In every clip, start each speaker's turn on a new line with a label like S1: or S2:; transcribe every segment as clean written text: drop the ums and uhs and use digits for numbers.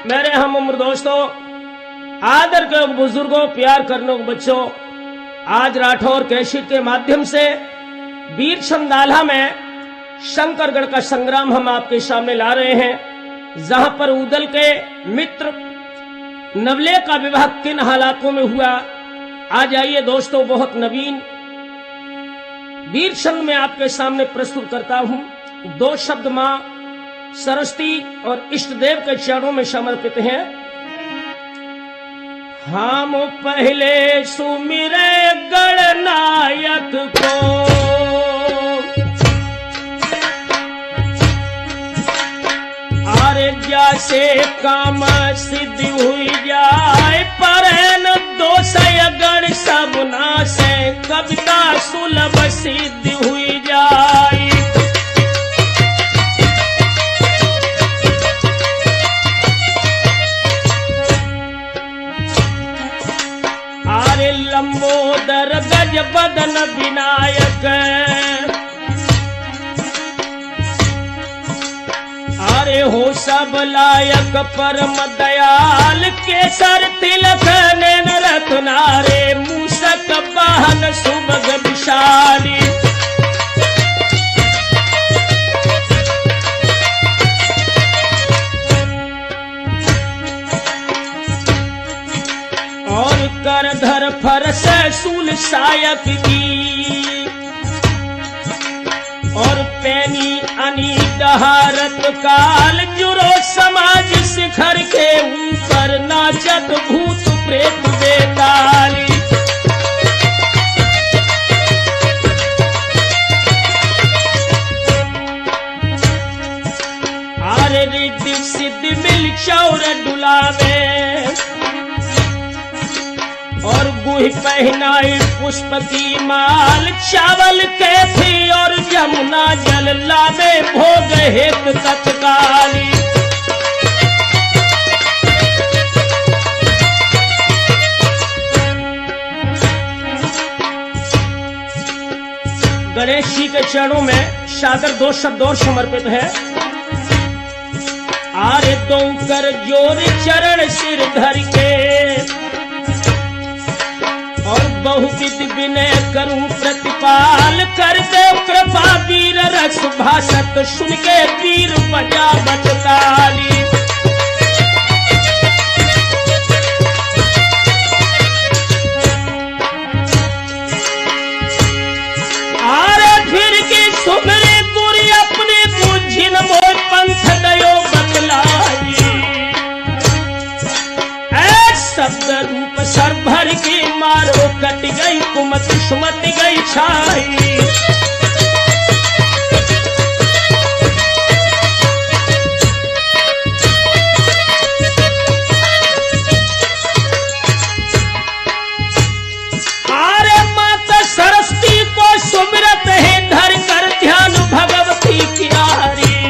S1: मेरे हम उम्र दोस्तों, आदर के बुजुर्गों, प्यार करने को बच्चों, आज राठौर कैसेट के माध्यम से वीर छंदाला में शंकरगढ़ का संग्राम हम आपके सामने ला रहे हैं, जहां पर उदल के मित्र नवले का विवाह किन हालातों में हुआ। आज आइए दोस्तों, बहुत नवीन वीर छंद में आपके सामने प्रस्तुत करता हूं। दो शब्द मां सरस्वती और इष्ट देव के चरणों में समर्पित हैं। हम पहले सुमिरे गणनायक को, अरे जैसे काम सिद्धि हुई जाए, पर न दोष गण सब नासे, कविता सुलभ सिद्धि हुई जाए। अरे लंबोदर गज बदन विनायक, अरे हो सब लायक परम दयाल, केसर तिलक नैन रत्नारे, मूसक वाहन सुभग विशाली। और करधर फरस शूल सायक की, और पैनी अनी दहारत काल, जुरो समाज शिखर के ऊपर, नाचत भूत प्रेत बेताली। अरे रिद्धि सिद्धि मिल चौर डुलावे, और गुह पहनाई पुष्प की माल, चावल के थी और यमुना जल लावे, भोग हेत तत्काली। गणेश जी के चरणों में सादर दो शब्द और समर्पित है। आरे दो कर जोर चरण सिर धर के, और बहुविध विनय करूं प्रतिपाल, कर दे कृपा वीर रस भाषत, सुन के वीर बजावत ताली। आरे फिर की सुमरे गुरी अपने बुझिन, मोर पंथ दयो बतलाई। शब्द रूप सर भर के मारो, कट गई कुमत सुमत गई छाई। आरे माता सरस्वती को सुमिरत है, धर कर ध्यान भगवती प्यारी,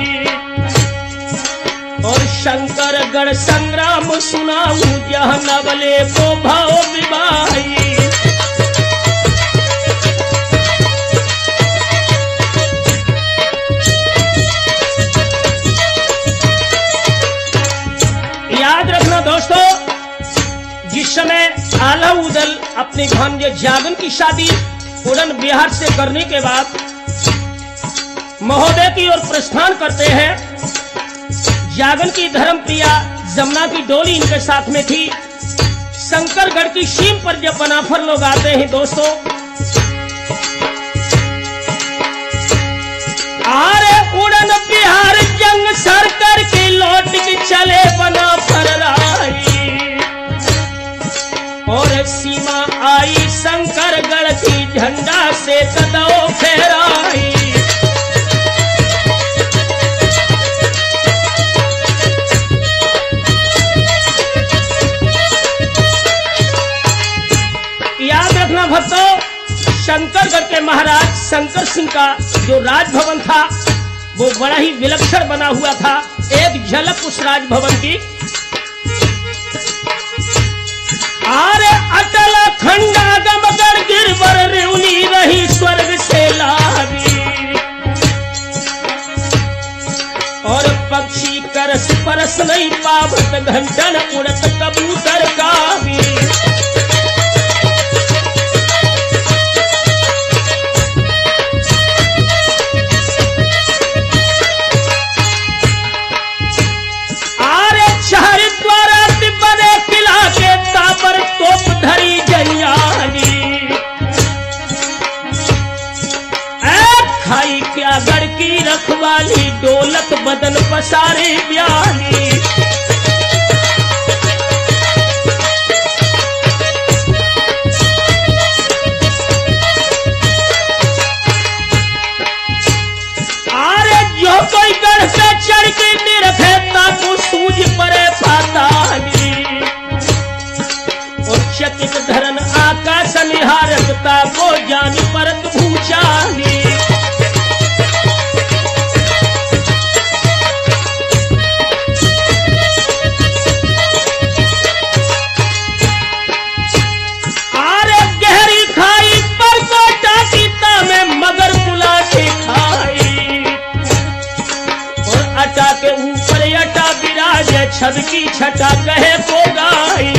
S1: और शंकरगढ़ संग्राम सुनाऊं, जहाँ नवले को भाव विवाही। याद रखना दोस्तों, जिस समय आला उदल अपने भांजे जागन की शादी उड़न बिहार से करने के बाद महोदय की ओर प्रस्थान करते हैं, जागन की धर्मप्रिया जमुना की डोली इनके साथ में थी। शंकरगढ़ की सीम पर जब बनाफर लोग आते हैं दोस्तों, आरे उड़न बिहार जंग सर करके लौट के चले बनाफर राई, और सीमा आई शंकरगढ़ की झंडा से कदौ फहराई। भक्तों, शंकरगढ़ के महाराज शंकर सिंह का जो राजभवन था वो बड़ा ही विलक्षण बना हुआ था। एक झलक उस राजभवन की। आरे अटल खंडागम गढ़ गिरवर रेउनी रही, स्वर्ग से लावी, और पक्षी करस परस नहीं पावत घंटन उड़त कबूतर का भी। आरे चार द्वारा बने किला के तापर तोप धरी जरियाली। खाई क्या गढ़ की रखवाली डोलत बदन पसारे ब्याली। आरे जो कोई गढ़ पे चढ़ के निरखे ताकू सूझ परे पाताली। और चकित धरन आकाश निहारत ताको जान परत भूचाली। मगर बुला के खाई और अटा के ऊपर अटा विराज छद की छटा कहे को गाई।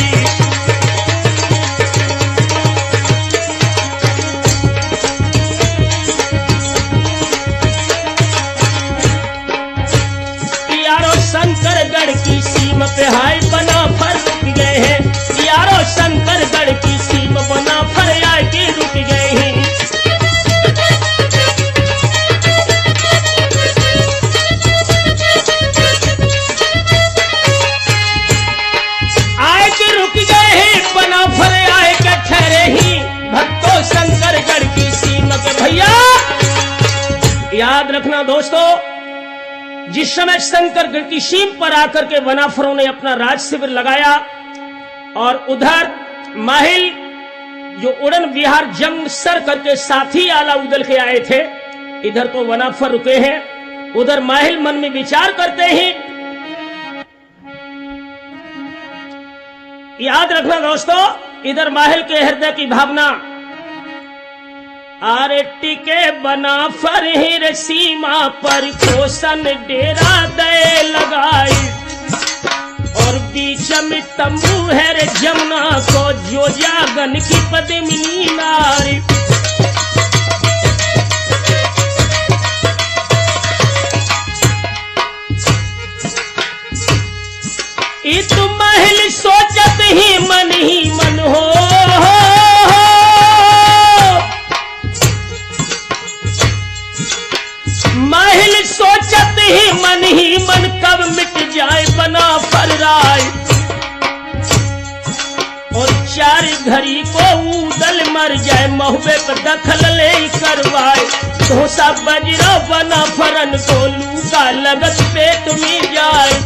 S1: यारो शंकरगढ़ की सीम पे हाय बना फर रुक गए हैं। यारो शंकरगढ़ की सीम बना फर आके रुक गए हैं। शंकरगढ़ की सीमा के भैया याद रखना दोस्तों, जिस समय शंकरगढ़ की सीम पर आकर के वनाफरों ने अपना राज शिविर लगाया और उधर माहिल जो उड़न विहार जंग सर करके साथी आला उदल के आए थे, इधर तो वनाफर रुके हैं, उधर माहिल मन में विचार करते हैं। याद रखना दोस्तों, इधर माहिल के हृदय की भावना आरे टिके बना फर हिर सीमा पर कोसन डेरा दे लगाई। और बीच में तंबू है रे जमुना को जो जागन की पद्मिनी नारी। इत महल सोचत ही मन हो। महल सोचत ही मन कब मिट जाए बना फर राय। और चार घड़ी को उदल मर जाए महुबे पर दखल ले करवाए। तो सब बजरा बना फरन को लूका लगत पेट में जाए।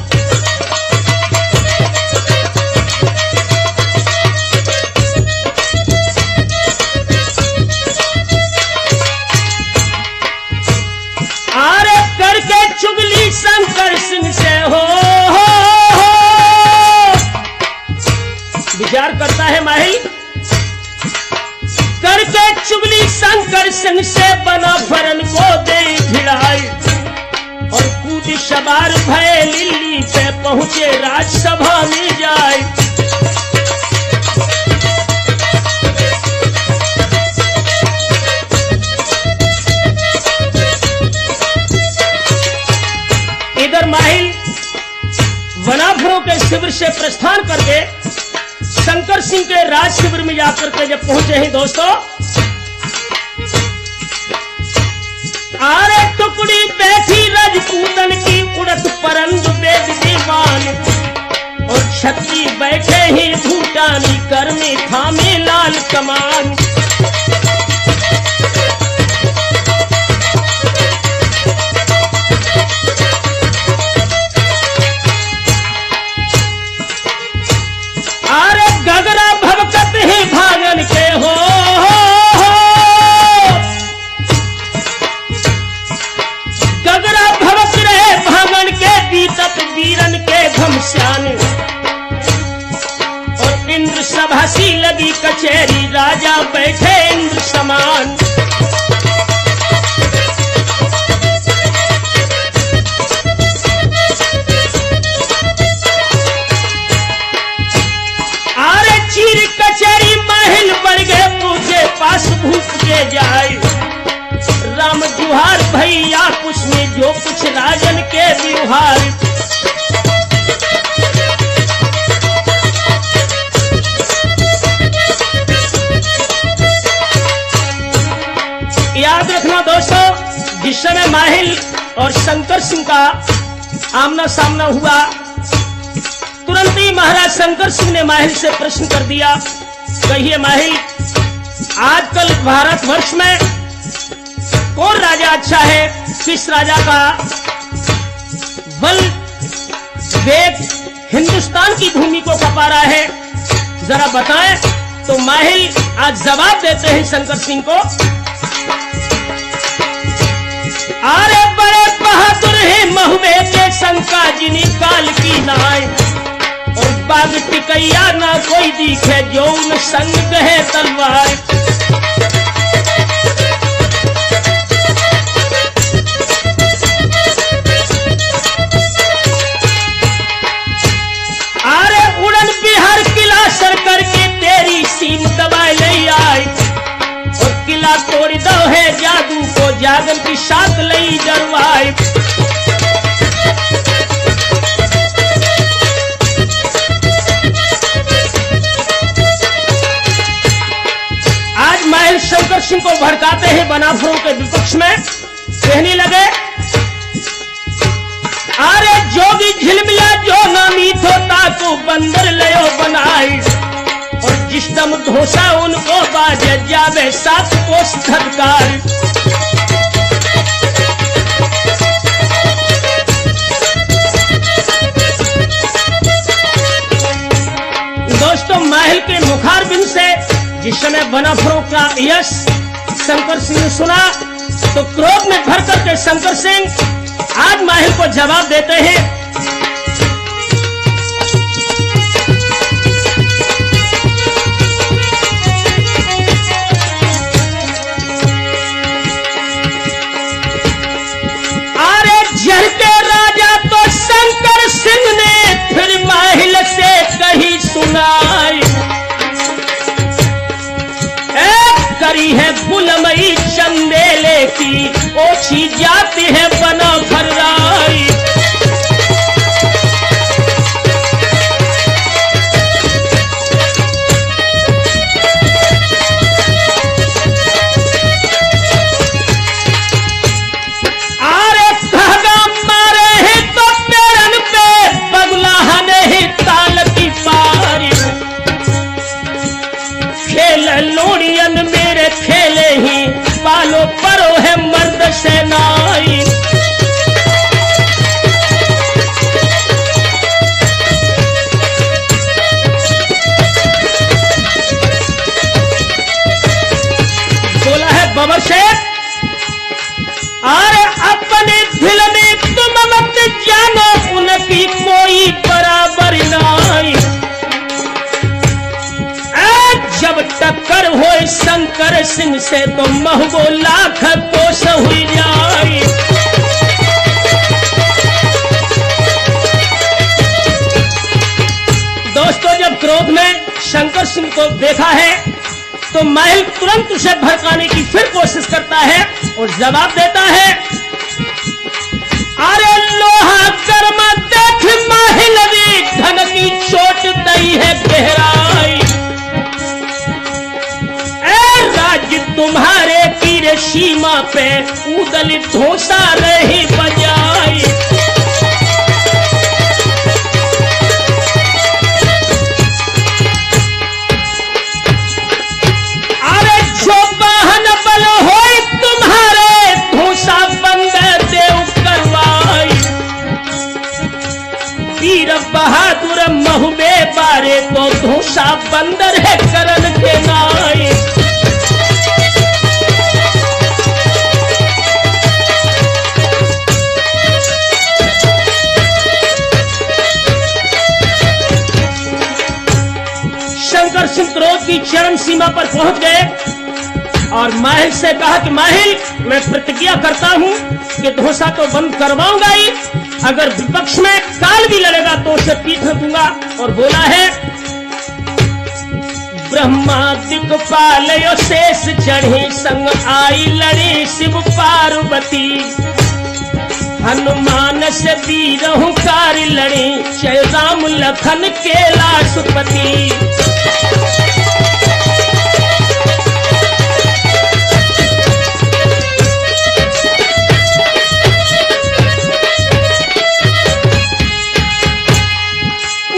S1: करके चुगली शंकर सिंह से हो। विचार करता है माहिल, करके चुगली शंकर सिंह से बना फरन को दे भिड़ाई। और कूद सवार भय लिल्ली पे पहुंचे राजसभा में जाए। इधर माहिल वनाफरों के शिविर से प्रस्थान करके शंकर सिंह के राज शिविर में जाकर के जब पहुंचे हैं दोस्तों, आरे टुकड़ी बैठी राजपूतन की उड़त परंद वेद दीवान। और छत्री बैठे ही भूटानी कर में थामे लाल कमान। गगरा भवकत ही भागन के हो। गगरा भवक रहे भागन के बीतत वीरन के घमश्यान। और इंद्र सभा सी लगी कचहरी राजा बैठे इंद्र समान। पास भूख के जाए। राम जुहार भैया कुछ में जो कुछ राजन के व्यवहार। याद रखना दोस्तों, जिस समय माहिल और शंकर सिंह का आमना सामना हुआ, तुरंत ही महाराज शंकर सिंह ने माहिल से प्रश्न कर दिया, कहिए माहिल, आजकल भारतवर्ष में कौन राजा अच्छा है, किस राजा का बल वेग हिंदुस्तान की भूमि को कपा रहा है, जरा बताएं। तो माहिल आज जवाब देते हैं शंकर सिंह को, अरे बड़े बहादुर है महुए के शंका जिनी काल की नाय, और बाग टिकैया ना कोई दिखे जो उन संग है तलवार। अरे उड़न बिहार किला सर करके तेरी सीम दबाए ले आए, और किला तोड़ दो है जादू को जागन की साथ लई जरवाए। आज माहिल शंकर सिंह को भड़काते हैं बनाफरों के विपक्ष में, कहने लगे, अरे जोगी झिलमिला जो नामी थोता को बंदर लयो बनाई, और जिस दम धोसा उनको बाजे जावे सात कोस धनकार। दोस्तों, महल के मुखारबिन से जिस समय बनाफरों का यश शंकर सिंह ने सुना, तो क्रोध में भर करके शंकर सिंह आज महल को जवाब देते हैं, शंकर सिंह ने फिर माहिल से कही सुनाई, करी है बुलमई चंदेले की ओछी जाती है बना फर्राई। लोड़ियन मेरे खेले ही पालो परो है मर्द सेनाई। बोला है बबर शेख, अरे अपने दिल में तुम मत जानो उनकी कोई बराबर नहीं, जब टक्कर हो शंकर सिंह से तो महबो लाख कोस हुई जाए। दोस्तों, जब क्रोध में शंकर सिंह को देखा है तो महल तुरंत उसे भड़काने की फिर कोशिश करता है और जवाब देता है, अरे लोहा कर्म देख महल भी धन की चोट दई है गहराई, राज्य तुम्हारे तीर सीमा पे उदल धोसा रही बजाई। अरे जो वाहन बल हो तुम्हारे धोसा बंद देव करवाई, वीर बहादुर महुबे बारे तो धोसा बंदर है करन के नाई। शंकर सिंह क्रोध की चरम सीमा पर पहुंच गए और माहिल से कहा कि माहिल, मैं प्रतिज्ञा करता हूं कि धोसा तो बंद करवाऊंगा ही, अगर विपक्ष में काल भी लड़ेगा तो उसे पीठ दूंगा। और बोला है, ब्रह्मा दिक्पाल यो शेष चढ़ी, संग आई लड़ी शिव पार्वती। हनुमान से वीर हुंकार लड़ी, जय राम लखन कैलाशपति।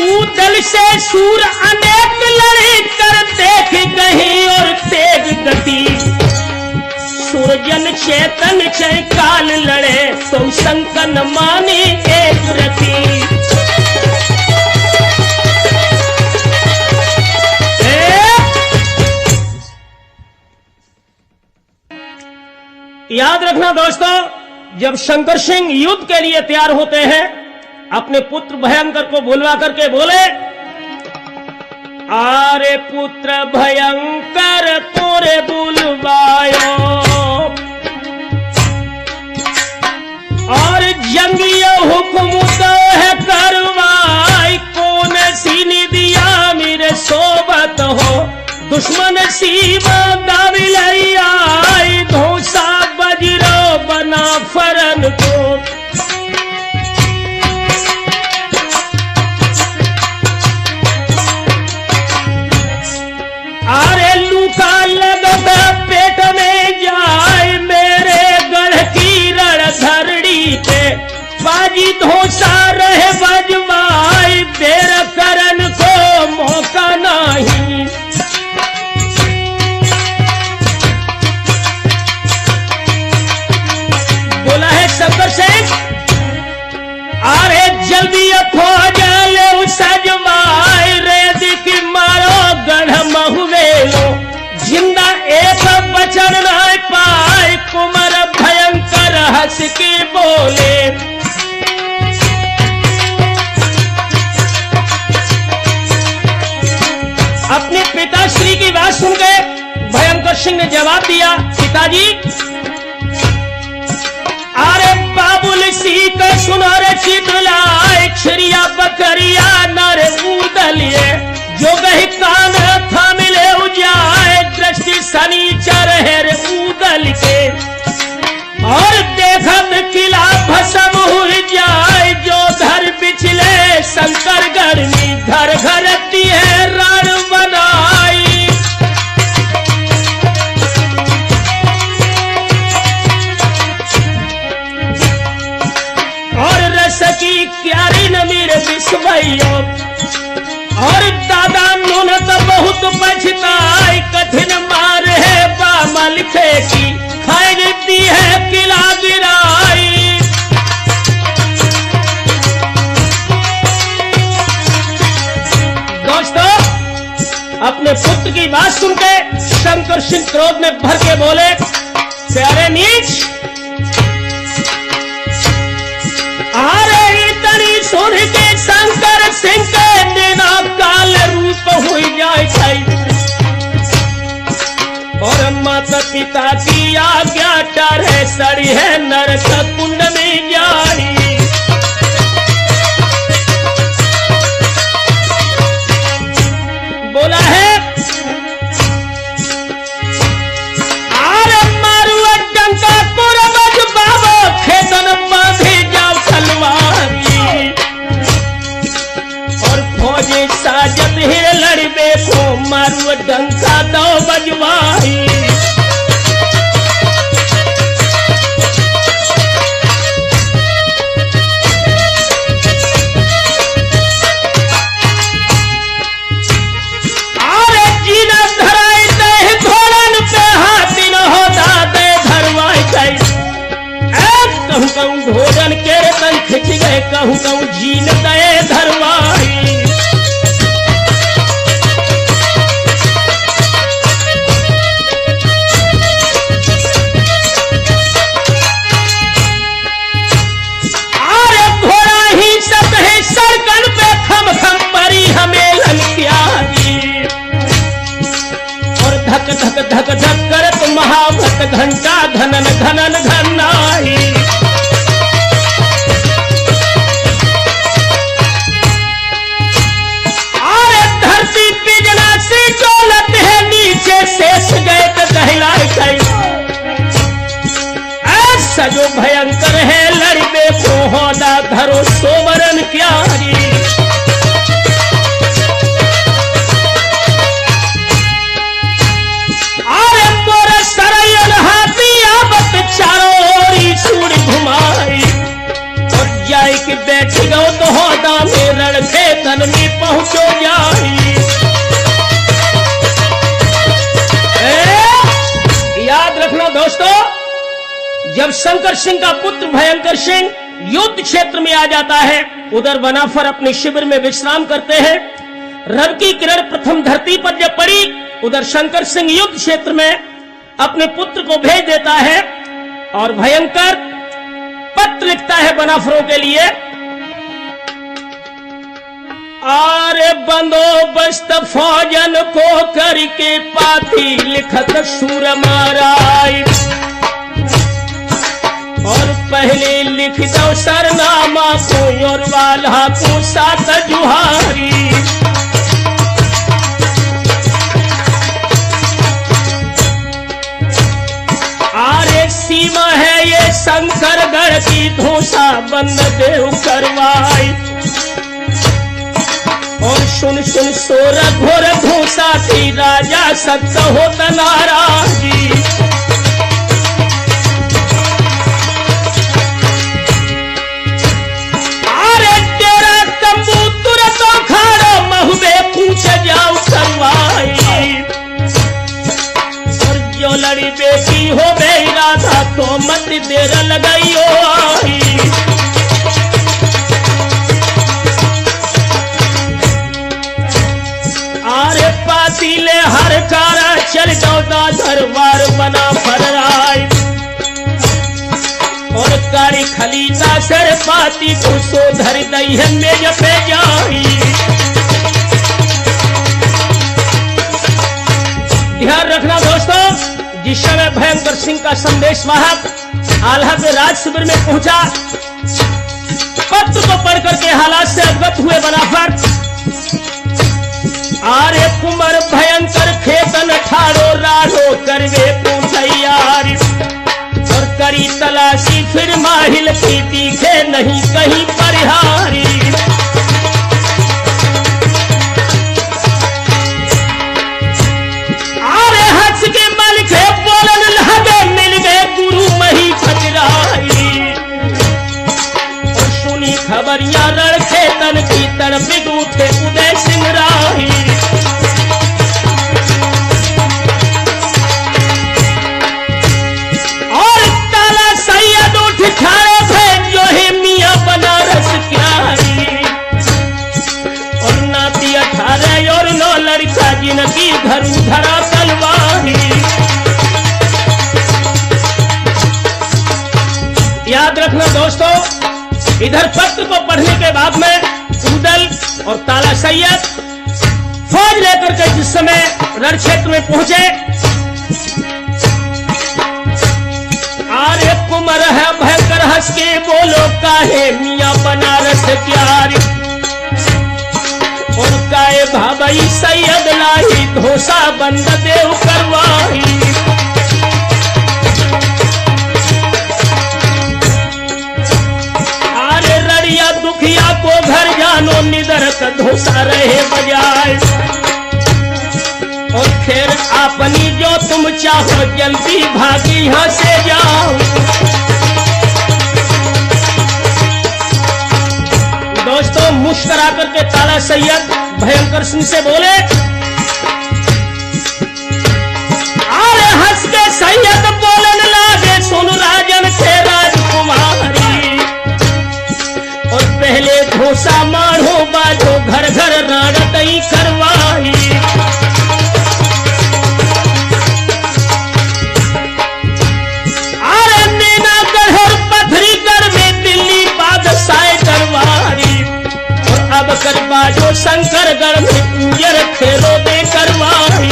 S1: ऊदल से सूर अनेक लड़े कर देख कहीं और तेज गति। सूरजन चेतन चय काल लड़े, तुम संकन मानी एक रति। याद रखना दोस्तों, जब शंकर सिंह युद्ध के लिए तैयार होते हैं, अपने पुत्र भयंकर को बुलवा करके बोले, आरे पुत्र भयंकर तोरे बुलवायो, और जंगिया हुक्म तो है करवाई। कौन सी निदिया मेरे सोबत हो, दुश्मन सीमा दाविल आई। धोसा बजरो बना फरन को, आरे लूका लगता पेट में जाए। मेरे गढ़ की रण धरड़ी पे बाजी धोसा रहे बजवाई। बेर करन को मौका नहीं, बोला है शंकर सिंह। अरे जल्दी फौज ले सजवाई। रेद की मारो गढ़ महुवेलो, जिंदा एक बचन न पाए। कुमार भयंकर हंस के बोले, अपने पिताश्री की बात सुन के भयंकर सिंह ने जवाब दिया, पिताजी अरे बाबुल सी का सुनार चितलाए। छिड़िया बकरिया नर उदलिए, जो गही कान था मिले उजाए। दृष्टि शनिचर है रे उदल के, और देखत किला भस्म हो जाए। जो धर पिछले शंकर गर्मी, घर घर है रण बनाई। और रस की क्यारी न मेरे विश्वयो, और दादा नून तो बहुत पछताई। कठिन मार है बामल की, खाई देती है किला गिराई। दोस्तों, अपने पुत्र की बात सुन के शंकर सिंह क्रोध में भर के बोले, प्यारे नीच, अरे इतनी सुन के शंकर सिंह के देना काल रूप हो जाए। और माता पिता की आज्ञा डर है, सड़ी है नरक कुंड में जाई। बोला है, अरे मारू डंका कुरबज बाबा, खेतन बांधे जाओ तलवारी। और फौजी साजत है लड़बे को, मारू डंका दो बजवाई। अरे जीना धराई दे घोड़न पे, हाथी न होता दे धरवाई गई। कहूँ कहूँ घोड़न के तन खिंच गए, कहूँ कहूँ जीन दे धरवाई। धक धक धक धक करत महाभट, घंटा धनन धनन घनाई। अरे धरती पिघला सी डोलत देश गए तो कहलाए ऐसा जो भयंकर है लड़बे को होदा धरो सोमरन क्यारी। अरे मोर सरयन हाथी आवत चारों ओरी सूर घुमाई और जाई के बैठ गो तो होदा में रणखे तन में पहुंचो जाई। याद रखना दोस्तों, जब शंकर सिंह का पुत्र भयंकर सिंह युद्ध क्षेत्र में आ जाता है, उधर बनाफर अपने शिविर में विश्राम करते हैं। रव की किरण प्रथम धरती पर जब पड़ी, उधर शंकर सिंह युद्ध क्षेत्र में अपने पुत्र को भेज देता है और भयंकर पत्र लिखता है बनाफरों के लिए। आरे बंदोबस्त फौजन को करके पाती लिखत सूर माराई और पहले लिख दो सरनामा को और वाला को सात जुहारी। आरे सीमा है ये शंकरगढ़ की धोसा बंद देव करवाई और सुन सुन सोर घोर घोषा थी राजा सत्य होता नाराजी। अरे तेरा तंबू तुरंत खाड़ो महुबे पूछ जाओ करवाई और जो लड़ी बेटी हो गई राधा तो मत देर लगाई आई। आरे पातीले हर कारा चल दौदा दरबार बना फराई और कारी खलीसा सर पाती को सो धर दई है मेज पे जाई। ध्यान रखना दोस्तों, जिस समय भयंकर सिंह का संदेश वाहक आल्हा के राज शिविर में पहुंचा, पत्र को पढ़ करके हालात से अवगत हुए बनाफर। आरे कुमर भयंकर खेतन ठाड़ो राड़ो करवे तैयारी और करी तलाशी फिर माहिल की दिखे नहीं कहीं परिहारी। आरे हंस के मल के बोलन लगे मिल गए गुरु मही खजराई और सुनी खबरियां रण खेतन की तरफ उठे उदय सिंह राही। और ताला सैयद उठ खड़े थे जो है मियां बनारस क्यारी और नाती 18 और 9 लड़का जिनकी घर धरा तलवारी। याद रखना दोस्तों, इधर पत्र को पढ़ने के बाद में उदल और ताला सैयद फौज लेकर के जिस समय रण क्षेत्र में पहुंचे, आरे कुमर है भयंकर हंस के बोलो काहे मियां बनारस क्यारी और काहे भाई सैयद लाई धोसा बंद देव करवाई। दुखिया को घर जानो निदरत धोसा रहे बजाय और फिर अपनी जो तुम चाहो जल्दी भागी यहाँ से जाओ। दोस्तों मुस्कुरा करके ताला सैयद भयंकर सिंह से बोले, अरे हंस के सैयद बोलन लागे सुन राजन थे राजकुमारी और पहले घोषा मारो बाजो घर घर राड़तई करवाई। अरे मीना गढ़ पथरी कर में दिल्ली बादशाह करवाई और अब कर बाजो शंकरगढ़ में पूजर खेलो दे करवाई।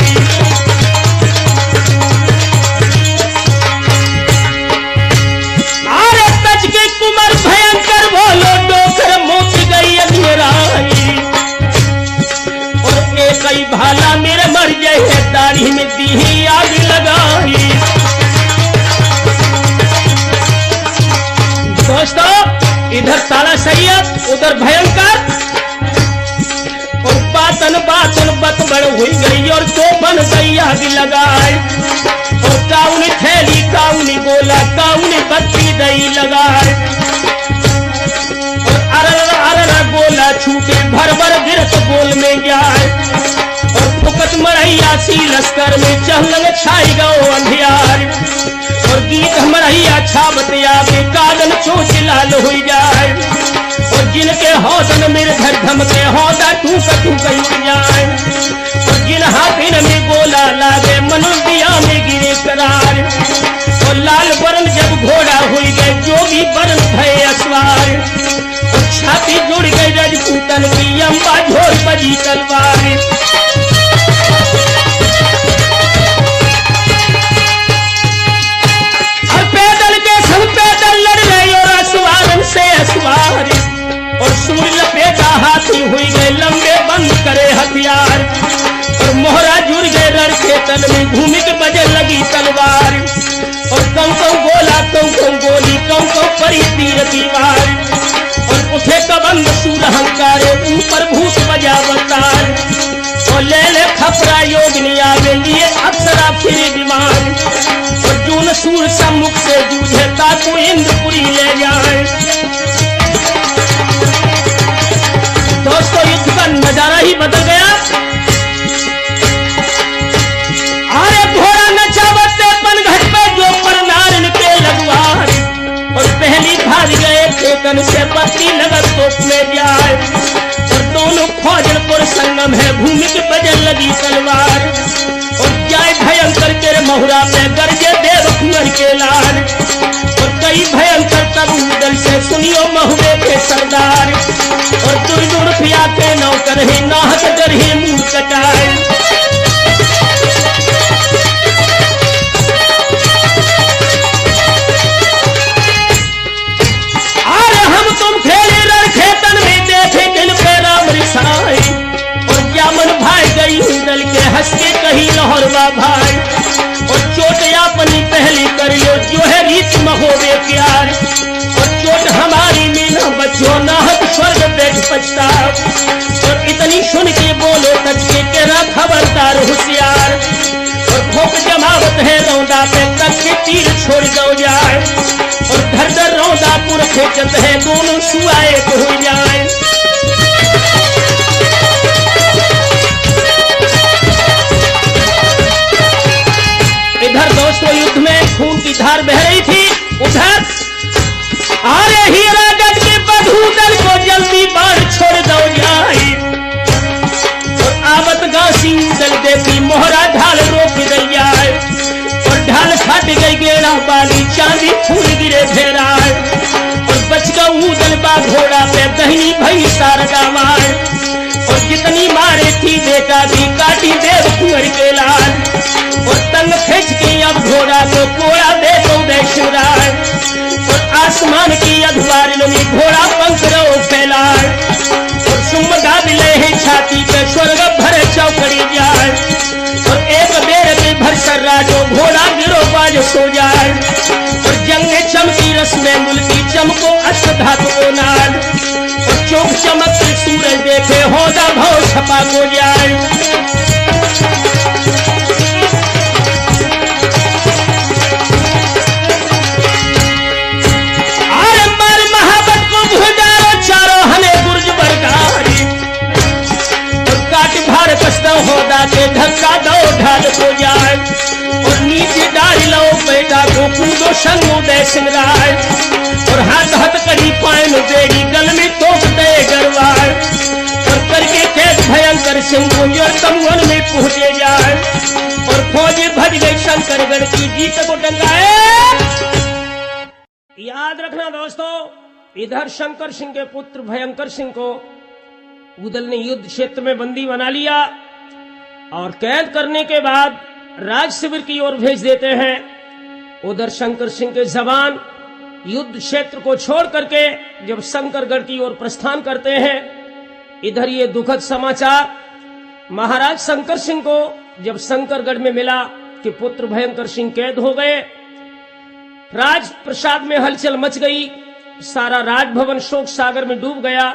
S1: अरे तज के कुमार भयंकर बोलो डोकर मोच गई अंधेराई और एक कई भाला मेरे मर जाए, दाढ़ी में दी आग लगाई। दोस्तों इधर ताला सैयद उधर भयंकर, और बातन बातन बतबड़ हुई गई और तो बन गई आग लगाए। और काउन थैली काउन गोला काउन बत्ती दई लगाए। और अरर गोला छूटे भर भर गिरत बोल में जाए। और फुकत मरैया सी लश्कर में चहलन छाई गो अंधियार। और गीत मरैया छाबत आवे कादन चोच लाल हो जाए। और जिनके हौदन निर्धर धमके हौदा टूक टूक उड़ जाए। और जिन हाथिन में गोला लागे मनुष्या में गिरे करार। और लाल बरन जब घोड़ा हुई गए जोगी बरन भय असवार। और छाती जुड़ गई रजपूतन की अम्बा झोर बजी तलवार। और पैदल के सब पैदल लड़ रहे और असवारन से असवार। और सूर्य लपेटा हाथी हुई गए लंबे बंद करे हथियार। और मोहरा जुड़ गए रण के तन में भूमि के बजे लगी तलवार। और कौ कौ गोला कौ कौ गोली कौ कौ परी तीर दीवार। और उठे कबंद सूर हंकारे ऊपर भूत बजा अवतार। और ले ले खपरा योगिनी आगे लिए अप्सरा फिर विमान। और जून सूर सम्मुख से जूझे ताकू इंद्रपुरी ले जाए। दोस्तों युद्ध का नजारा ही बदल गया। अरे घोड़ा नचावते पनघट पे जो पर नारन के लगवार। और पहली भाग गए खेतन से बत्ती लगत तोप में जाए। और दोनों फौजन पर संगम है भूमि के बजल लगी तलवार। और जाए भयंकर के महुरा पे गरजे देव कुंवर के लाल। और कई भयंकर तब दल से सुनियो महुरे के सरदार। और दूर दूर पिया के नौकर ही नाहक कर ही मुंह कटाए। अरे हम तुम खेले रण खेतन में देखे दिल पे राम रिसाई। और जामन भाई गई दल के हंस के कही लहरवा भाई। और चोट अपनी पहली करियो जो है रीत महोबे प्यार। और चोट हमारी में न बचो नाहक स्वर्ग बैठ पछता। और इतनी सुन के बोलो कचके तेरा खबरदार होशियार। और भोग जमावत है रौदा पे तक के तीर छोड़ दो जाए। और धर धर रौदा पुर खेचत है दोनों सुआए को हो जाए। इधर दोस्तों युद्ध में खून की धार बह रही थी। उधर अरे हीरागढ़ के बधू दल को जल्दी बाढ़ छोड़ दो जाए। और आवत गांसी दल देखी मोहरा ढाल रोक दल जाए। और ढाल फट गई गेड़ा बाली चांदी फूल गिरे फेराए। और बच गऊ दल बा घोड़ा पे दहनी भई शारदा मार। और जितनी मारे थी बेटा भी काटी देव कुंवर के लाल। और तंग खींच के अब घोड़ा को कोड़ा दे दो देशराय। और आसमान की अधवारियों में घोड़ा पंख रो फैलाए। और सुम गाबिले है छाती पे स्वर्ग भरे चौकड़ी जाए। और एक बेर के भर सर्रा जो घोड़ा गिरो बाज सो जाए। और जंग चमकी रस में मुल्की चमको अष्ट धातु नाल। और चौक चमक सूरज देखे होदा भाव छपा को जाए। होदा के धक्का दो ढाल को जाए। और नीचे डाल लो बेटा को कूदो संगो दे सिंगराय। और हाथ हाथ करी पायन बेड़ी गल में तोप दे गरवार। और करके कैद भयंकर सिंह को तमवन में पहुंचे जाए। और फौज भज गई शंकरगढ़ की जीत को टंगाए। याद रखना दोस्तों इधर शंकर सिंह के पुत्र भयंकर सिंह को उदल ने युद्ध क्षेत्र में बंदी बना लिया। और कैद करने के बाद राज शिविर की ओर भेज देते हैं। उधर शंकर सिंह के जवान युद्ध क्षेत्र को छोड़ करके जब शंकरगढ़ की ओर प्रस्थान करते हैं, इधर ये दुखद समाचार महाराज शंकर सिंह को जब शंकरगढ़ में मिला कि पुत्र भयंकर सिंह कैद हो गए, राज प्रसाद में हलचल मच गई, सारा राजभवन शोक सागर में डूब गया।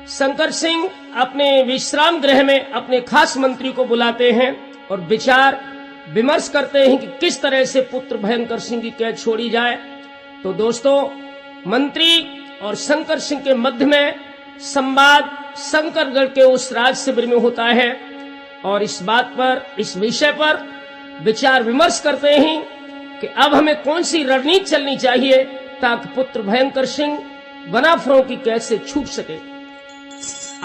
S1: शंकर सिंह अपने विश्राम गृह में अपने खास मंत्री को बुलाते हैं और विचार विमर्श करते हैं कि किस तरह से पुत्र भयंकर सिंह की कैद छोड़ी जाए। तो दोस्तों, मंत्री और शंकर सिंह के मध्य में संवाद शंकरगढ़ के उस राज शिविर में होता है और इस बात पर, इस विषय पर विचार विमर्श करते हैं कि अब हमें कौन सी रणनीति चलनी चाहिए ताकि पुत्र भयंकर सिंह बनाफरों की कैद से छूट सके।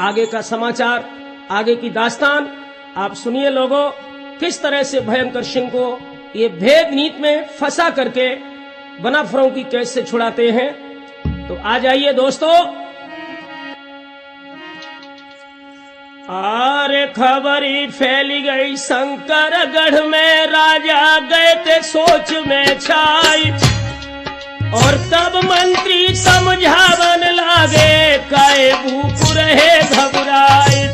S1: आगे का समाचार, आगे की दास्तान आप सुनिए लोगों, किस तरह से भयंकर सिंह को ये भेद नीति में फंसा करके बनाफरों की कैद से छुड़ाते हैं। तो आ जाइए दोस्तों। अरे खबरी फैली गई शंकरगढ़ में, राजा गए थे सोच में छाई, और तब मंत्री समझावन लागे, काए भूख रहे घबराए।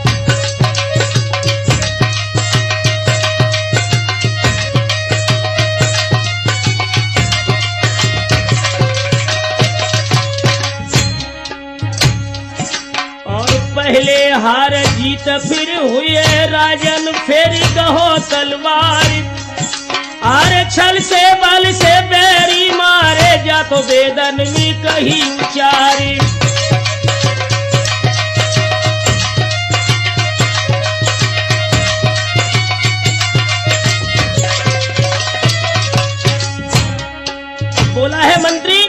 S1: पहले हार जीत फिर हुए राजन, फिर कहो तलवार। आरे छल से बल से बैरी मारे, जा तो वेदन में कही उचारी। बोला है मंत्री,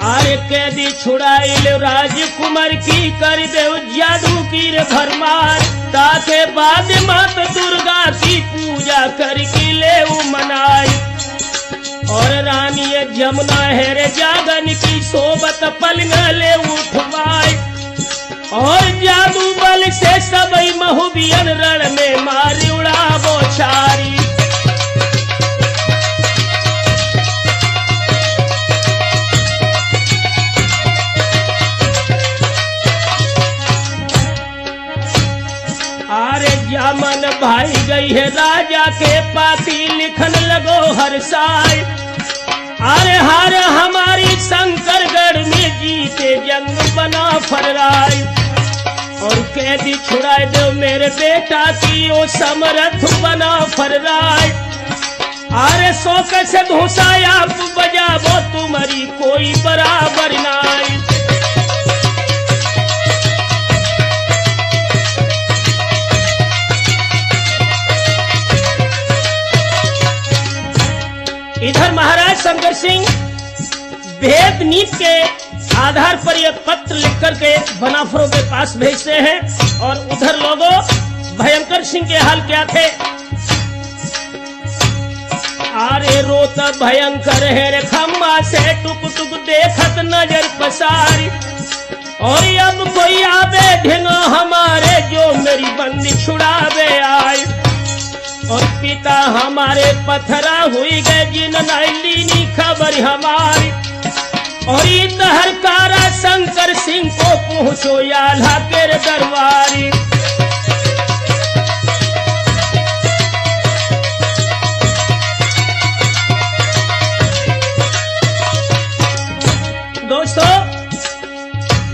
S1: आरे कैदी छुड़ाइल राजकुमार की, कर दे जादू की भरमार। ताके बाद मात दुर्गा की पूजा करके ले मनाई, और रानी जमुना है रे जागन की सोबत पलंग ले उठवाई। और जादू बल से सब महुबियन रण में मारी उड़ा बोछारी। जामन भाई गई है राजा के पाती, लिखन लगो हर साल। अरे हार हमारी शंकरगढ़ में जीते जंग बना फरराई, और कैदी छुड़ाए दो मेरे बेटा की, ओ समर्थ बना फरराई। अरे शौक से धोसाया बजाबो तुम्हारी कोई बराबर नाई। इधर महाराज शंकर सिंह भेद नीति के आधार पर यह पत्र लिख करके बनाफरों के पास भेजते हैं, और उधर लोगों भयंकर सिंह के हाल क्या थे। आरे रोत भयंकर है रे खम्मा से, टुक टुक देखत नजर पसारी। और अब कोई आवे ढिंगा हमारे, जो मेरी बंदी छुड़ावे आए। और पिता हमारे पथरा हुई गए, जिन लीनी खबर हमारी। और इधर कारा शंकर सिंह को पहुंचो याल्हा के दरबारी। दोस्तों,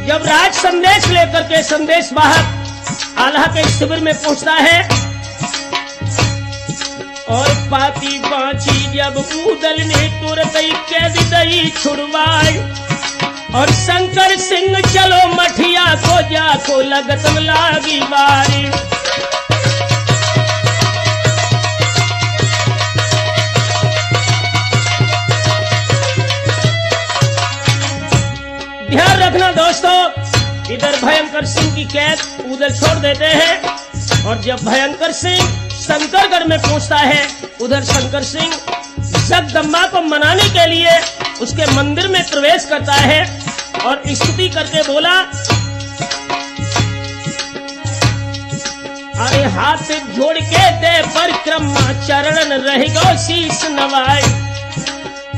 S1: जब राज संदेश लेकर के संदेश वाहक आल्हा के शिविर में पहुंचता है, और पाती बांची जब उदल ने तुरंत कैद दई छुड़वाई। और शंकर सिंह चलो मठिया को, जाको लगत लागी बारी। ध्यान रखना दोस्तों, इधर भयंकर सिंह की कैद उदल छोड़ देते हैं, और जब भयंकर सिंह शंकरगढ़ में पहुंचता है, उधर शंकर सिंह जगदम्बा को मनाने के लिए उसके मंदिर में प्रवेश करता है और स्तुति करके बोला, अरे हाथ जोड़ के दे परिक्रमा, चरण रहेगो शीश नवाए।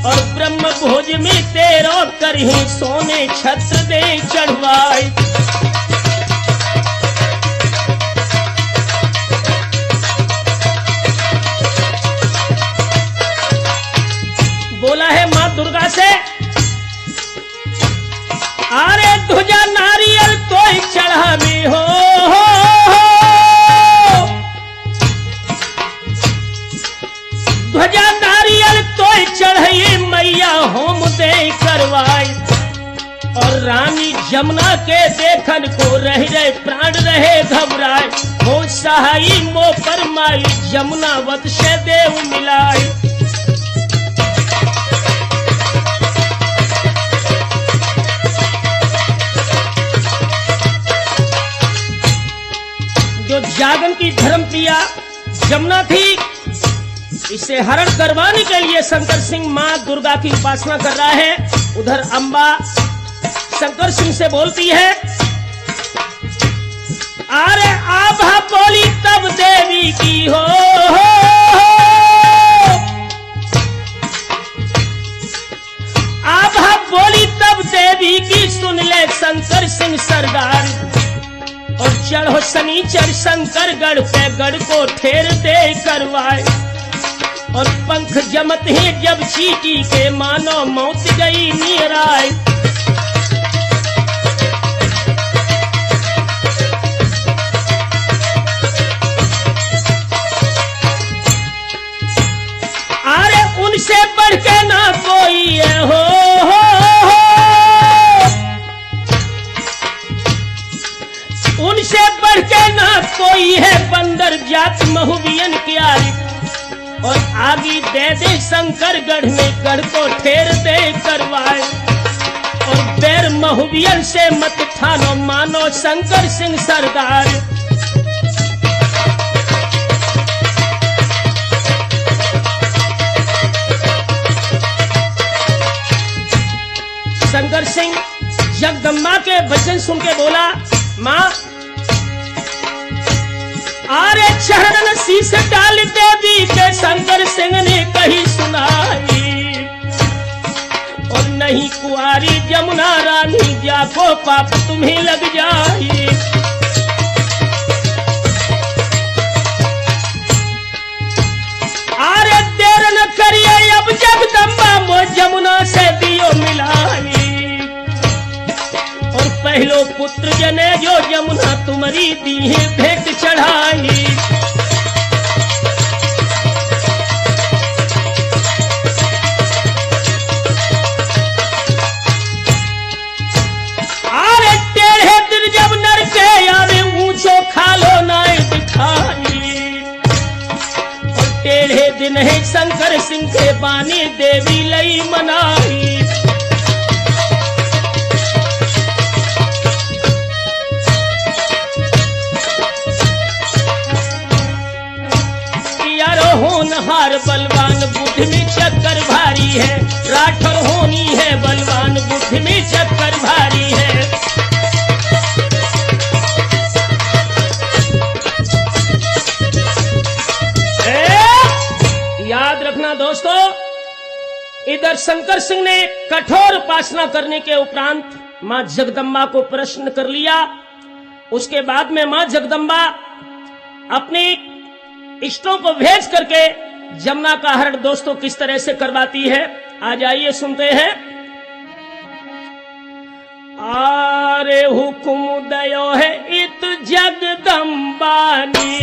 S1: और ब्रह्म भोज में तेरो करही, सोने छत्र दे चढ़वाए। देखन को रह रहे प्राण रहे घबराए, हो सहाई मो परमाई जमुना वत से देव मिलाए। जो जागन की धर्मप्रिया जमुना थी, इसे हरण करवाने के लिए शंकर सिंह मां दुर्गा की उपासना कर रहा है। उधर अंबा शंकर सिंह से बोलती है, अरे आभा बोली तब देवी की हो, आभा बोली तब देवी की, सुन ले शंकर सिंह सरदार। और चढ़ो शनिचर शंकर गढ़ पे, गढ़ को ठेर दे करवाए। और पंख जमत ही जब चीटी के, मानो मौत गई मीराए। अरे उनसे बढ़ के ना कोई है हो, उनसे बढ़ के ना कोई है, बंदर जात महुबियन की आरी। और आगे दे दे शंकरगढ़ में, गढ़ को ठेर दे करवाए। और बैर महुबियन से मत ठानो, मानो शंकर सिंह सरदार। शंकर सिंह जगदम्बा के वचन सुन के बोला, मां आरे चरण शीश डाल देवी के, शंकर सिंह ने कही सुनाई। और नहीं कुआरी जमुना रानी, जाको पाप तुम्हें लग जाए। आरे देर न करिए अब जगदम्बा, मो जमुना से दियो मिलाई। और पहलो पुत्र जने जो जमुना तुम्हारी दी है भेंट चढ़ाई। आरे टेढ़े दिन जब नर के आवे, ऊंचो खालो नाय दिखाई। और टेढ़े दिन है शंकर सिंह के, बानी देवी लई मनाई। होनहार बलवान, बुद्धि में चक्कर भारी है। राठौर होनी है बलवान, बुद्धि में चक्कर भारी है। याद रखना दोस्तों, इधर शंकर सिंह ने कठोर उपासना करने के उपरांत मां जगदम्बा को प्रश्न कर लिया। उसके बाद में मां जगदम्बा अपनी इष्टों को भेज करके जमुना का हरण दोस्तों किस तरह से करवाती है, आ जाइए सुनते हैं। आरे हुकुम दयो है इत जगदम्बानी,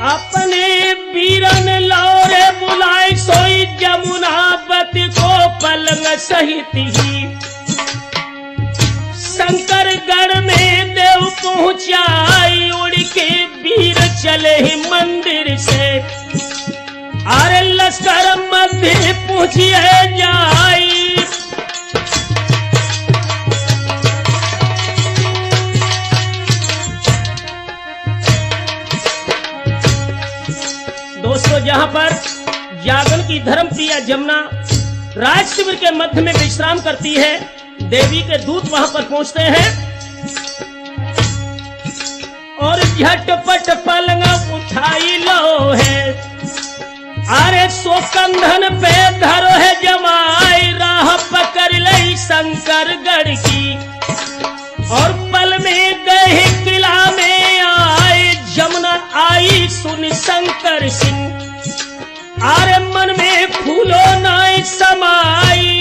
S1: अपने वीरन लौरे बुलाए, सोई जमुनापति को पलंग सहित ही। शंकरगढ़ में देव पहुंचाई, उड़ के वीर चले ही मंदिर से। अरे लश्कर मध्य पूछिए जाई, दोस्तों जहां पर जागन की धर्मप्रिया जमुना राज शिविर के मध्य में विश्राम करती है, देवी के दूत वहां पर पहुंचते हैं और झटपट पलंग उठाई लो है। अरे सो कंधन पे धरो है जमाई, राह पकड़ लई शंकरगढ़ की। और पल में गए किला में आए, जमुना आई सुन शंकर सिंह। अरे मन में फूलो नाई समाई,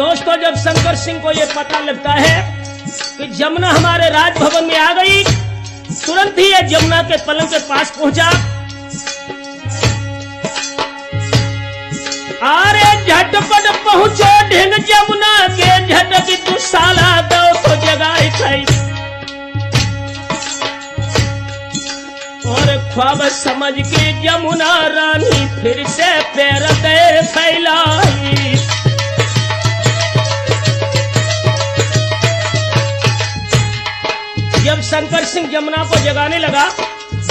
S1: दोस्तों जब शंकर सिंह को यह पता लगता है कि जमुना हमारे राजभवन में आ गई। तुरंत ही ये जमुना के पलंग के पास पहुंचा। अरे झटपट पहुंचो ढिंग जमुना के, झटकी तू साला दो तो जगाए खाई। और ख्वाब समझ के जमुना रानी फिर से पैर दे फैलाई। जब शंकर सिंह जमुना को जगाने लगा,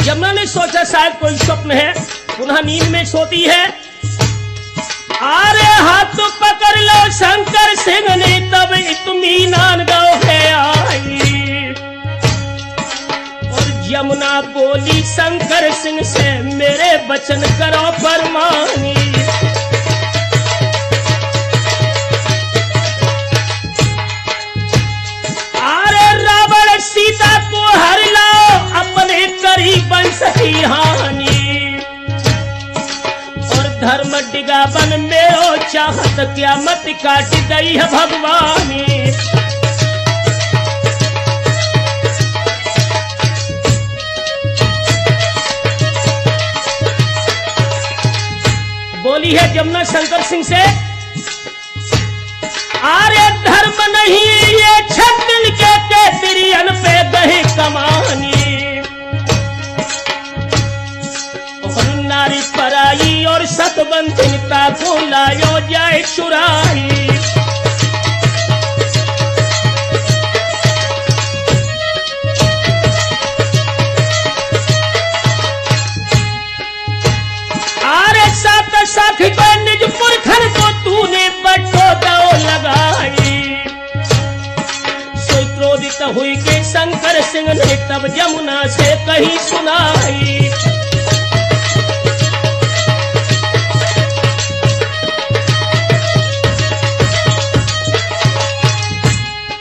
S1: जमुना ने सोचा शायद कोई स्वप्न है, पुनः नींद में सोती है। अरे हाथ तो पकड़ लो शंकर सिंह ने, तब इत्मीनान गाँव है आई। और जमुना बोली शंकर सिंह से, मेरे वचन करो फरमानी। सीता को हर लाओ, अपने करी वंश की हानि। और धर्म डिगा बन मेरो चाहत, क्या मत काट गई है भगवानी। बोली है जमुना शंकर सिंह से, अरे धर्म नहीं ये छत्तीस के तिरियन पे गही कमानी। और नारी पराई और सतबंधिता को लायो जाए चुराई। अरे सात साखी को निज पुरखन को तूने बटो दो लगाई। सोई क्रोधित हुई के शंकर सिंह ने तब जमुना से कही सुनाई।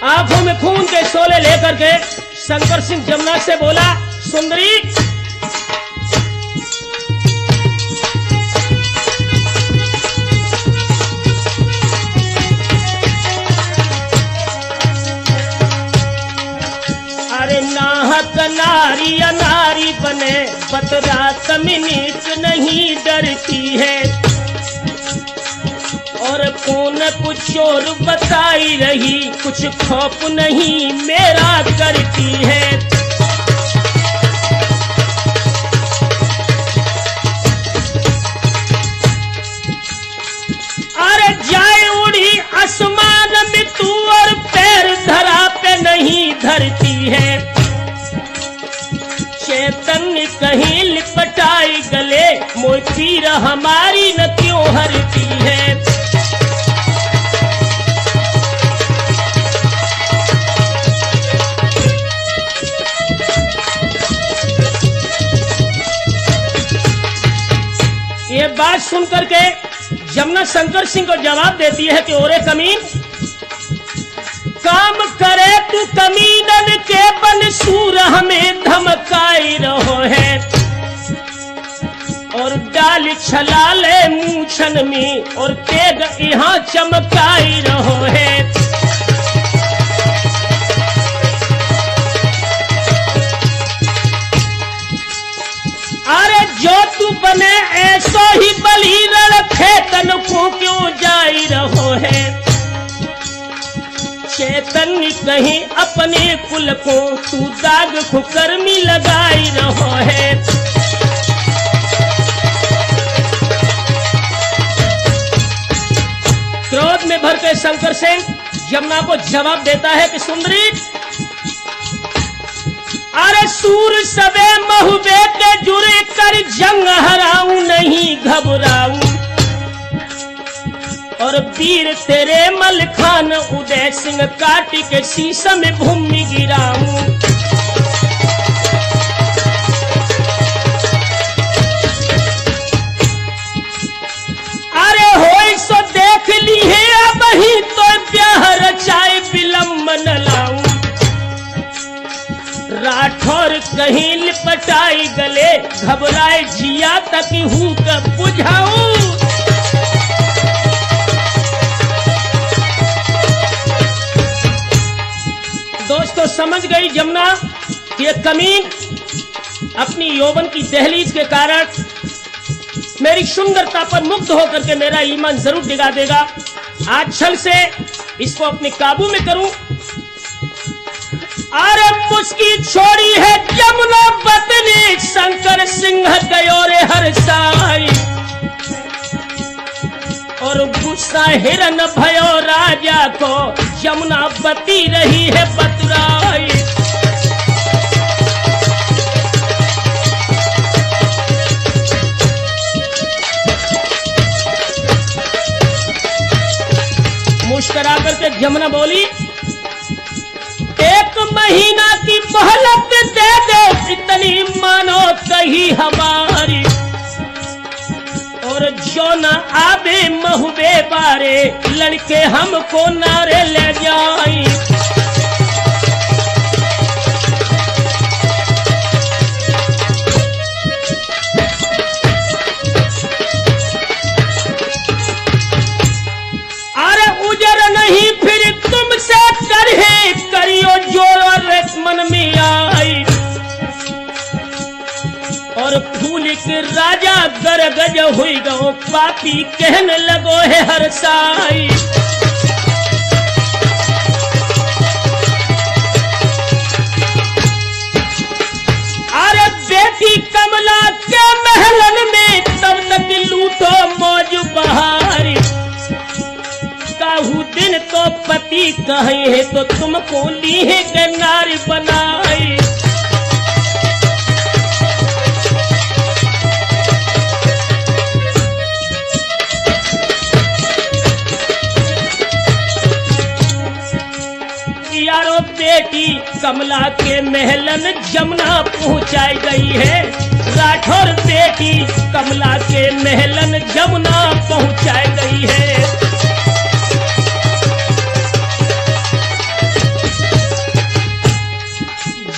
S1: आंखों में खून के शोले लेकर के शंकर सिंह जमुना से बोला, सुंदरी नारी अनारी बने, बतरा कमिनीत नहीं डरती है। और कौन कुछ और बताई रही, कुछ खौफ नहीं मेरा करती है। अरे जाए उड़ी आसमान में तू, और पैर धरा पे नहीं धरती है। चैतन्य कहीं लिपटाई गले, मोई पीर हमारी न क्यों हरती है। ये बात सुनकर के जमुना शंकर सिंह को जवाब देती है कि ओरे कमीन, काम करे तू कमीनन के बन, सूर हमें धमकाई रहो है। और डाल छलाले मूछन में, और तेग यहाँ चमकाई रहो है। अरे जो तू बने ऐसो ही बली रखे, तन को क्यों जाई रहो है। चैतन्य कहीं अपने कुल को तू दाग खुकर्मी लगाई रहो है। क्रोध में भर के शंकर सिंह जमुना को जवाब देता है कि सुंदरी, अरे सूर सबे महुबे के जुरे कर जंग हराऊं नहीं घबराऊं। और वीर तेरे मलखान उदय सिंह काट के शीशम में भूमि गिराऊं। अरे होई सो देख ली है अब ही, तो ब्याह रचाए विलंब न लाऊं। राठौर कहीं लिपटाई गले, घबराए जिया तक हूं कब बुझाऊं। दोस्तों तो समझ गई जमुना कि ये कमीन अपनी यौवन की दहलीज के कारण मेरी सुंदरता पर मुग्ध होकर के मेरा ईमान जरूर डिगा देगा। आज छल से इसको अपने काबू में करूं। अरे मुस्की छोड़ी है जमुना पत्नी, शंकर सिंह गयो रे हर साई, और गुस्सा हिरन भयो राजा को, जमुना बती रही है बतराई। मुस्कुरा करके जमुना बोली, 1 महीना की मोहलत दे दो, इतनी मानो कही हमारी, और जो न आवे महुबे बारे, लड़के हमको नारे ले जाई। अरे उजर नहीं फिर तुमसे करहे, करियो जो मन में आई, और फूल के राजा गरगज हुई गो, पापी कहने लगो है हर साई। अरे बेटी कमला के महलन में तब तक लूटो मौज बहारी, काहू दिन तो पति कहे है तो तुमको ली है के नारी बनाई। यारो बेटी कमला के महलन जमुना पहुंचाई गई है, राठौर बेटी कमला के महलन जमुना पहुंचाई गई है।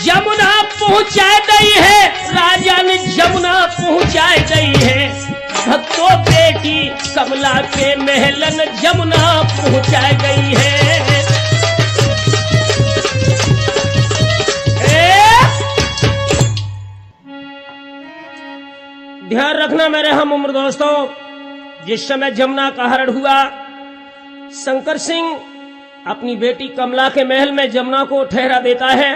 S1: जमुना पहुंचाई गई है, राजा ने जमुना पहुंचाई गई है, भक्तों बेटी कमला के महलन जमुना पहुंचाई गई है। ध्यान रखना मेरे हम उम्र दोस्तों, जिस समय जमुना का हरण हुआ, शंकर सिंह अपनी बेटी कमला के महल में जमुना को ठहरा देता है।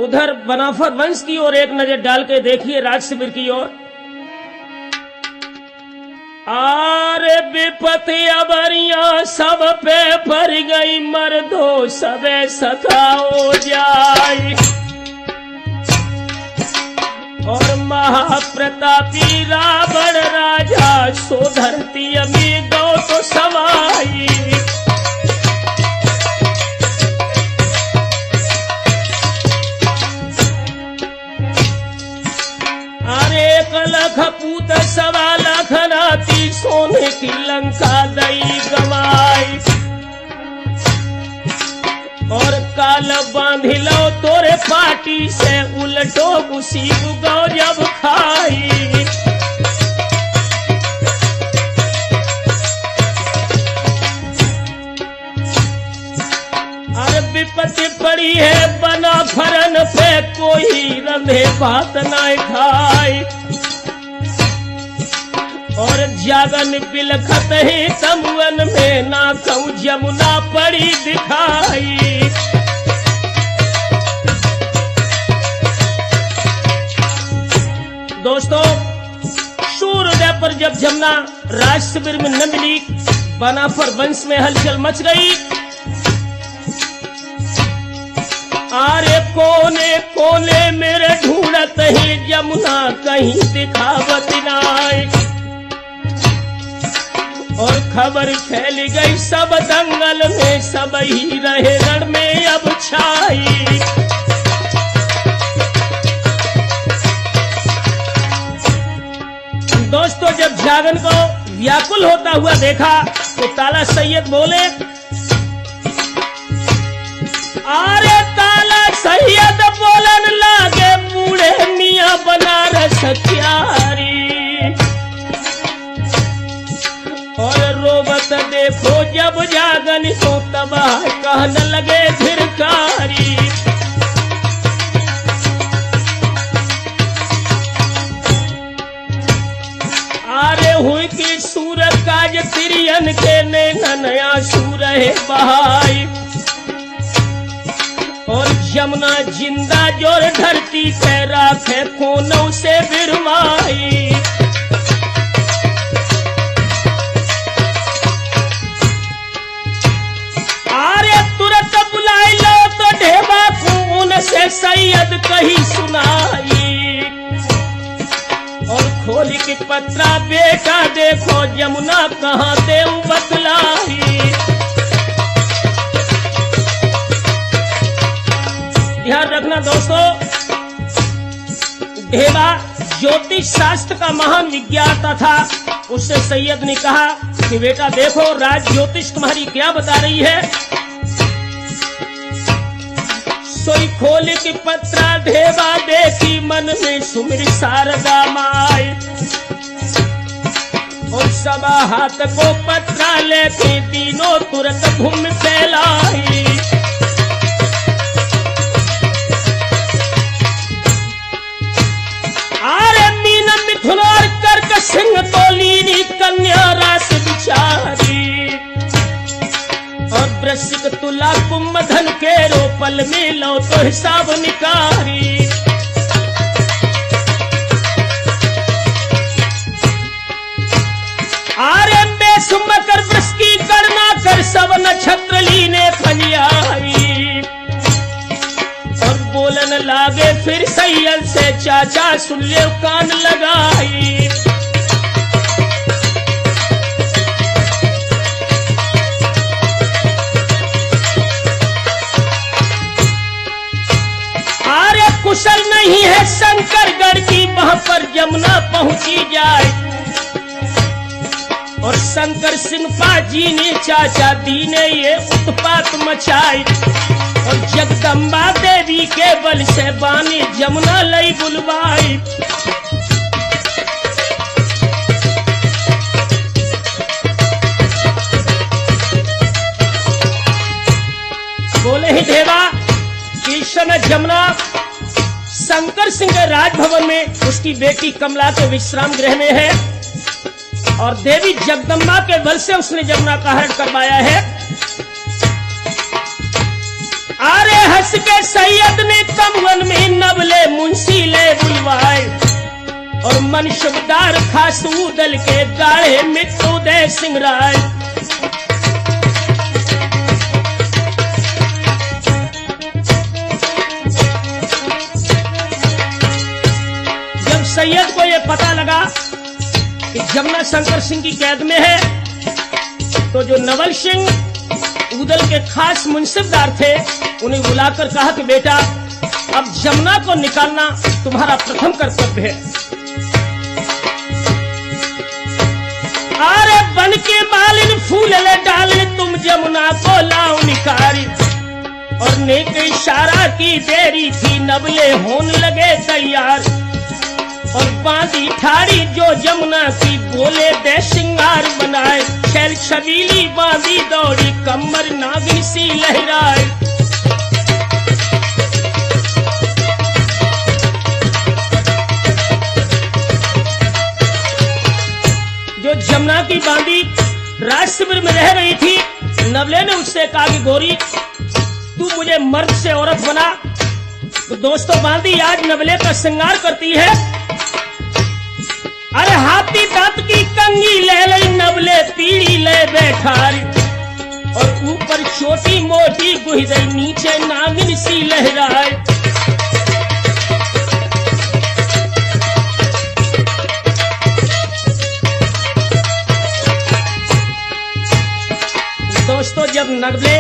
S1: उधर बनाफर वंश की ओर एक नजर डाल के देखिए राज शिविर की ओर। आरे विपत्ति अबरिया सब पे पड़ गई, मर्दो सबे सताओ जाई, और महाप्रतापी रावण राजा सो धरती अमी दो तो सवाई। अरे 1 लाख पूत 1.25 लाख नाती, सोने की लंका दई गवाई, और काल बांधिलो तोरे पाटी से, उलटो उसी गो जब खाई। अरे विपत्ति पड़ी है बना फरन पे, कोई रंधे भात ना खाई, और जागन बिलखत ही तमुअन में, ना कहूं जमुना पड़ी दिखाई। दोस्तों, सूर्योदय पर जब जमुना राज शिविर में न मिली, बनाफर वंश में हलचल मच गई। अरे कोने कोने मेरे ढूंढत ही जमुना, कहीं दिखावत नाई, और खबर फैल गई सब दंगल में, सब ही रहे रण में अब छाई। दोस्तों, जब जागन को व्याकुल होता हुआ देखा तो ताला सैयद बोले, अरे ताला सैयद बोलन लागे, बूढ़े मियां बनारस क्यारी, और रोबत देखो जब जागन को तबाह कहने लगे धिरकारी। के सूर काज तिरियन के नया सूर है बहाई। और जमुना जिंदा जोर धरती पे राखे खूनों से बिरवाई। अरे तुरंत बुलाई लो तो ढेबा खून से सैयद कही सुनाई। और खोली की पत्रा बेटा देखो जमुना कहाँ देव बतलाई। ध्यान रखना दोस्तों, ढेबा ज्योतिष शास्त्र का महान विज्ञाता था। उससे सैयद ने कहा कि बेटा देखो राज ज्योतिष तुम्हारी क्या बता रही है। सोई खोली की पत्रा ढेबा देखी मन में सुमिर शारदा माई। और सबा हाथ को पत्रा लेके तीनों तुरंत घूम फैलाई। मिथुन और कर्क सिंह तोलीनी कन्या राशि बिचारी। और वृश्चिक तुला कुंभ धन के रोपल में लो तो हिसाब निकारी। आरे मेष मकर वृष की गणना कर सब नक्षत्र लीने फलियाई। और बोलन लागे फिर सैयद से चाचा सुन ले कान लगाई। अरे कुशल नहीं है शंकरगढ़ की वहां पर जमुना पहुंची जाए। और शंकर सिंह पाजी ने चाचा दी ने ये उत्पात मचाई। और जगदम्बा देवी के बल से बानी जमुना लई बुलवाई। बोले ही ढेबा कि इस समय जमुना शंकर सिंह के राजभवन में उसकी बेटी कमला के विश्राम गृह में है। और देवी जगदम्बा के बल से उसने जमुना का हरण करवाया है। अरे हंस के सैयद ने तमवन में नबले मुंशी ले बुलवाए। और मनशबदार खासू दल के गाढ़े मृत्युदय सिंह राय। जब सैयद को यह पता लगा कि जमुना शंकर सिंह की कैद में है, तो जो नवल सिंह उदल के खास मुंसिफदार थे उन्हें बुलाकर कहा कि बेटा अब जमुना को निकालना तुम्हारा प्रथम कर्तव्य है। अरे बन के मालिन फूल ले डाले तुम जमुना को लाओ निकारी। और नेक इशारा की देरी थी नबले होने लगे तैयार। और बांधी ठाड़ी जो जमुना की बोले दे श्रृंगार बनाए। छैल छबीली बांधी दौड़ी कमर नागिन सी लहराए। जो जमुना की बांधी राज शिविर में रह रही थी, नवले ने उससे कहा कि गोरी तू मुझे मर्द से औरत बना। तो दोस्तों बांधी आज नवले का श्रृंगार करती है। अरे हाथी दांत की कंगी ले लई नवले पीड़ी ले बैठारी। और ऊपर छोटी मोटी गुहिदई नीचे नागिन सी लहराए। दोस्तों जब नवले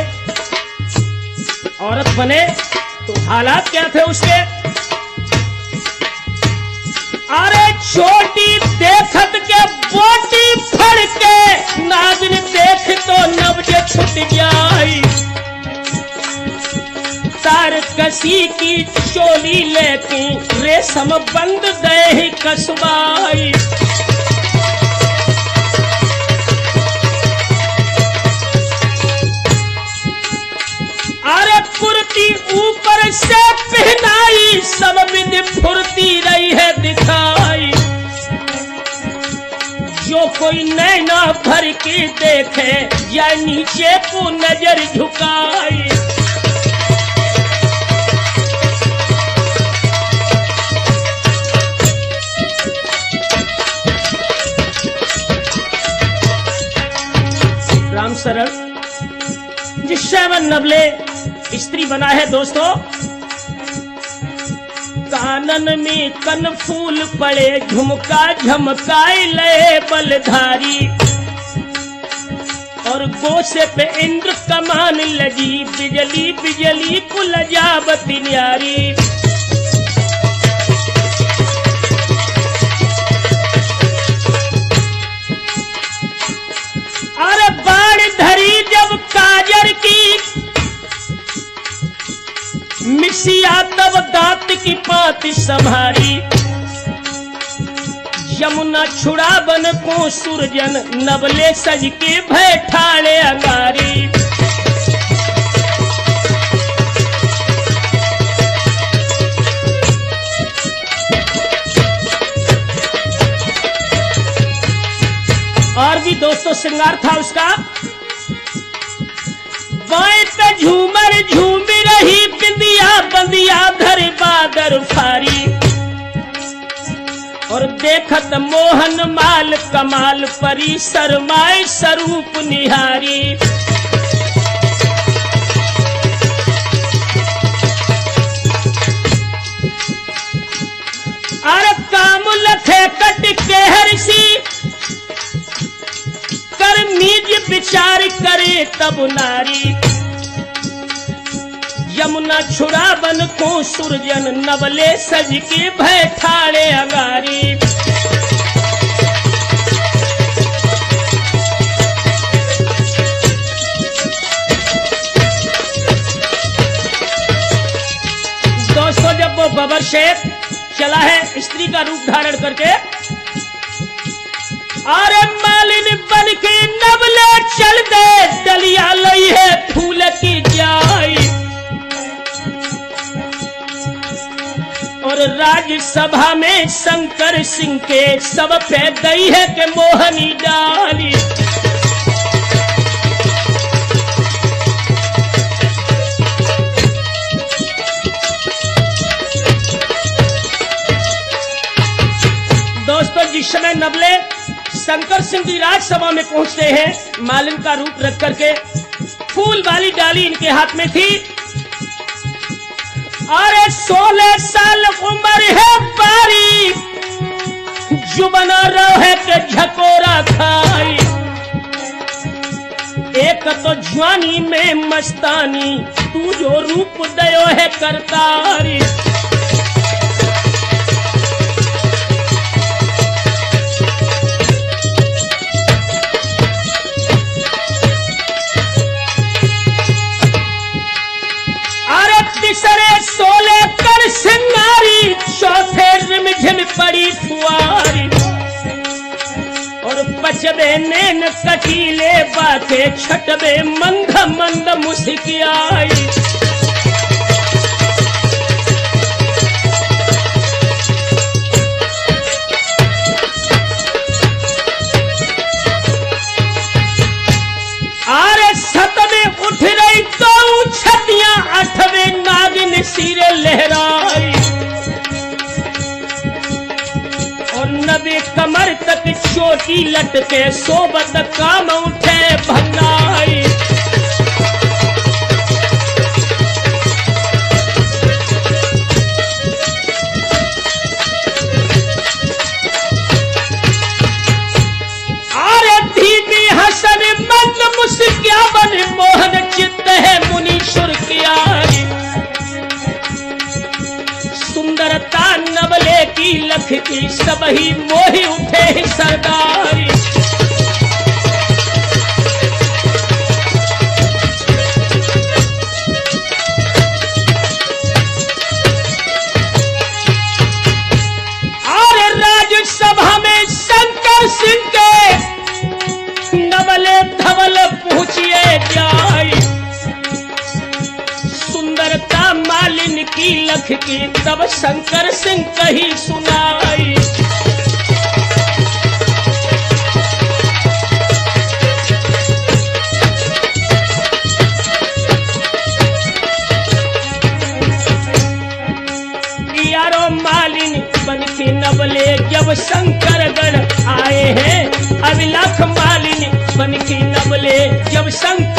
S1: औरत बने तो हालात क्या थे उसके। अरे छोटी देखत के बोटी फड़ के नागिन देख तो नब्ज छूट जाई। तार कसी की चोली लेती रेशम बंद दे कसबाई। अरे कुर्ती ऊपर से पहनाई सब विधि फुर्ती रही है दिखाई। जो को कोई नैना भर के देखे या नीचे को नजर झुकाई। राम शरण जिससे वह नबले स्त्री बना है दोस्तों। कानन में कनफूल पड़े झुमका झमकाए लए बलधारी, और गोसे पे इंद्र कमान लगी बिजली बिजली कुलजावती न्यारी। अरे बाण धरी जब काजर की मिसिया तब दांत की पाती संभारी। यमुना छुड़ा बन को सुरजन नबले सज के भय ठाणे अंगारी। और भी दोस्तों श्रृंगार था उसका। बाएं पे झूमर झूम रही बिंदिया बंदिया धर बादर फारी, और देखत मोहन माल कमाल परी शर्माए स्वरूप निहारी। अरे काम लखे कट के हर्षी कर मीज विचार करे तब नारी। यमुना छुड़ा बन को सुरजन नबले सज के भय ठाणे अंगारी। दोस्तों जब वो बबर शेख चला है स्त्री का रूप धारण करके, अरे मालिन बन के नबले चल दे डलिया लई है फूल की जाई। और राज्यसभा में शंकर सिंह के सब पे गई है कि मोहनी डाली। दोस्तों जिस समय नबले शंकर सिंह की राजसभा में पहुंचते हैं, मालिन का रूप रख करके फूल वाली डाली इनके हाथ में थी। अरे 16 साल उम्र है पारी, जुबना रहे के झकोरा खाई। एक तो जवानी में मस्तानी, तू जो रूप दयो है करतारी। तीसरे 16 कर सिंगारी, चौथे रिमझिम पड़ी फुआरी। और पचबे नैन कटीले बातें छटबे मंद मंद मुस्कियाई। आरे सतवें उठ रही तो छतियां, आठवें नागिन सिरे लहराई। और 90 कमर तक चोटी लटके सोबत काम उठे भंगाई। मुस्किया बन मोहन चित्त है मुनीश्वर किया। सुंदरता नबले की लख की सब ही मोही उठे ही सरदारी। और राज्यसभा में शंकर सिंह के नबले धवल पूछिए जाई। सुंदरता मालिन की लख की तब शंकर सिंह कही सुनाई। जब शंकर गण आए हैं, अब लाख मालिनी बन के नबले, जब शंकर